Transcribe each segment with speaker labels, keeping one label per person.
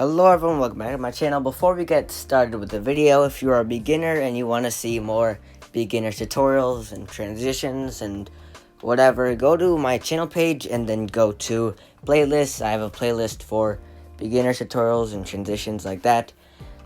Speaker 1: Hello everyone, welcome back to my channel. Before we get started with the video, if you are a beginner and you want to see more beginner tutorials and transitions and whatever, go to my channel page and then go to playlists. I have a playlist for beginner tutorials and transitions like that.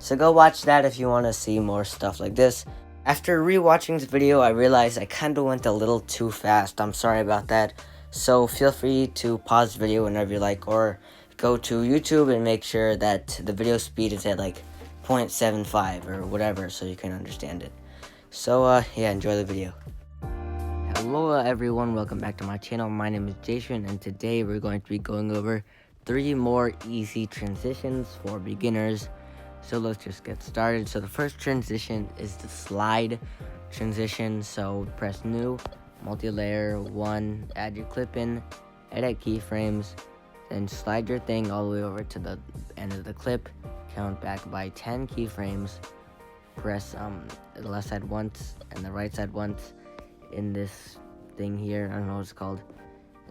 Speaker 1: So go watch that if you want to see more stuff like this. After rewatching this video, I realized I kind of went a little too fast. I'm sorry about that. So feel free to pause the video whenever you like, or go to YouTube and make sure that the video speed is at like 0.75 or whatever so you can understand it. So yeah, enjoy the video. Hello everyone, welcome back to my channel. My name is Jaeshwin, and today we're going to be going over 3 more easy transitions for beginners. So let's just get started. So the first transition is the slide transition. So press new, multi-layer 1, add your clip in, edit keyframes, then slide your thing all the way over to the end of the clip, count back by 10 keyframes, press the left side once and the right side once in this thing here, I don't know what it's called,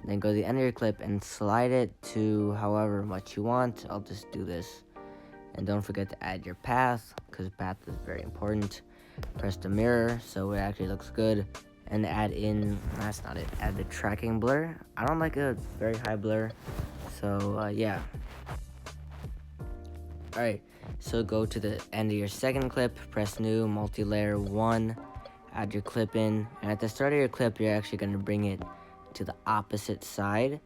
Speaker 1: and then go to the end of your clip and slide it to however much you want. I'll just do this. And don't forget to add your path, because path is very important. Press the mirror so it actually looks good, and add in, that's not it, add the tracking blur. I don't like a very high blur, so yeah. Alright, so go to the end of your second clip, press new, multi-layer 1, add your clip in, and at the start of your clip you're actually going to bring it to the opposite side,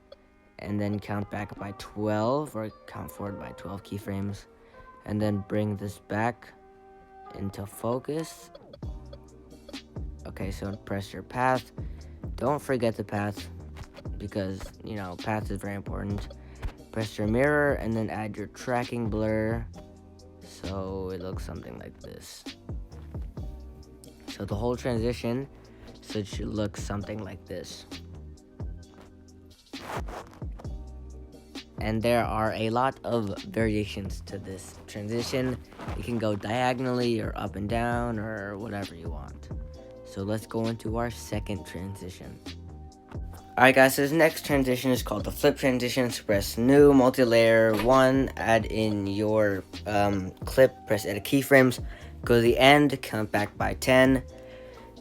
Speaker 1: and then count back by 12, or count forward by 12 keyframes, and then bring this back into focus. Okay, so press your path. Don't forget the path, because, you know, path is very important. Press your mirror and then add your tracking blur so it looks something like this. So the whole transition, so it should look something like this. And there are a lot of variations to this transition. You can go diagonally or up and down or whatever you want. So let's go into our second transition. Alright guys, so this next transition is called the flip transition. So press new, multi-layer 1, add in your clip, press edit keyframes, go to the end, count back by 10,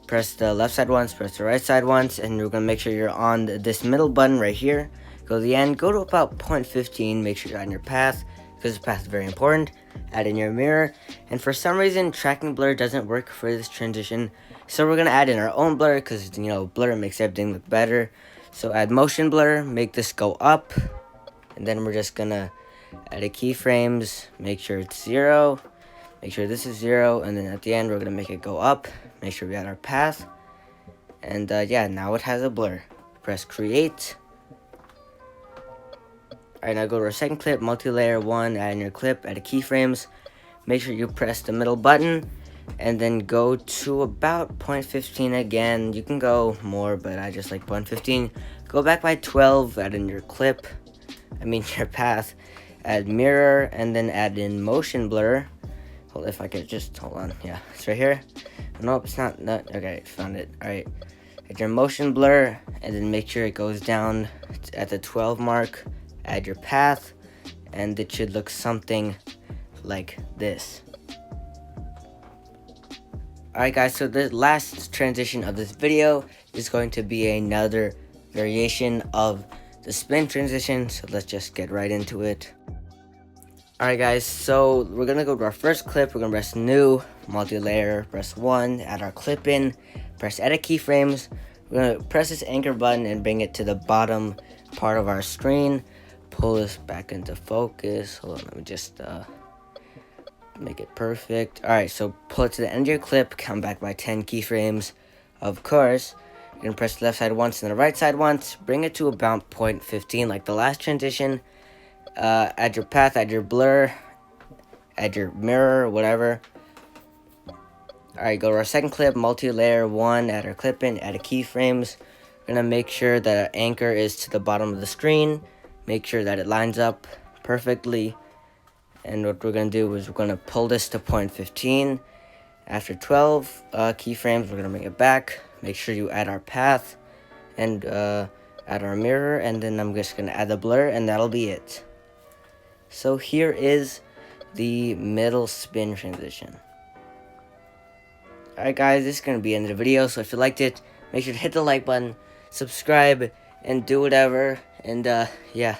Speaker 1: press the left side once, press the right side once, and you're going to make sure you're on this middle button right here. Go to the end, go to about 0.15, make sure you're on your path, because the path is very important. Add in your mirror, and for some reason tracking blur doesn't work for this transition, so we're going to add in our own blur, because, you know, blur makes everything look better. So add motion blur, make this go up, and then we're just going to edit keyframes, make sure it's 0, make sure this is 0, and then at the end we're going to make it go up, make sure we add our path, and yeah, now it has a blur. Press create. Alright, now go to our second clip, multi-layer 1, add in your clip, edit keyframes, make sure you press the middle button, and then go to about 0.15 again. You can go more, but I just like 0.15. Go back by 12, add in your clip, your path, add mirror, and then add in motion blur. Hold, if I could just, hold on, yeah, it's right here. Nope, it's not, okay, found it. Alright, add your motion blur, and then make sure it goes down at the 12 mark. Add your path, and it should look something like this. Alright guys, so the last transition of this video is going to be another variation of the spin transition, so let's just get right into it. Alright guys, so we're going to go to our first clip. We're going to press new, multi-layer, press 1, add our clip in, press edit keyframes. We're going to press this anchor button and bring it to the bottom part of our screen. Pull this back into focus. Hold on, let me just make it perfect. Alright, so pull it to the end of your clip, count back by 10 keyframes. Of course, you're going to press the left side once and the right side once. Bring it to about 0.15 like the last transition. Add your path, add your blur, add your mirror, whatever. Alright, go to our second clip, multi-layer 1, add our clip in, add a keyframes. We're going to make sure that our anchor is to the bottom of the screen. Make sure that it lines up perfectly. And what we're going to do is we're going to pull this to 0.15. After 12 keyframes, we're going to bring it back. Make sure you add our path and add our mirror. And then I'm just going to add the blur, and that'll be it. So here is the middle spin transition. Alright guys, this is going to be the end of the video, so if you liked it, make sure to hit the like button, subscribe, and do whatever, and yeah.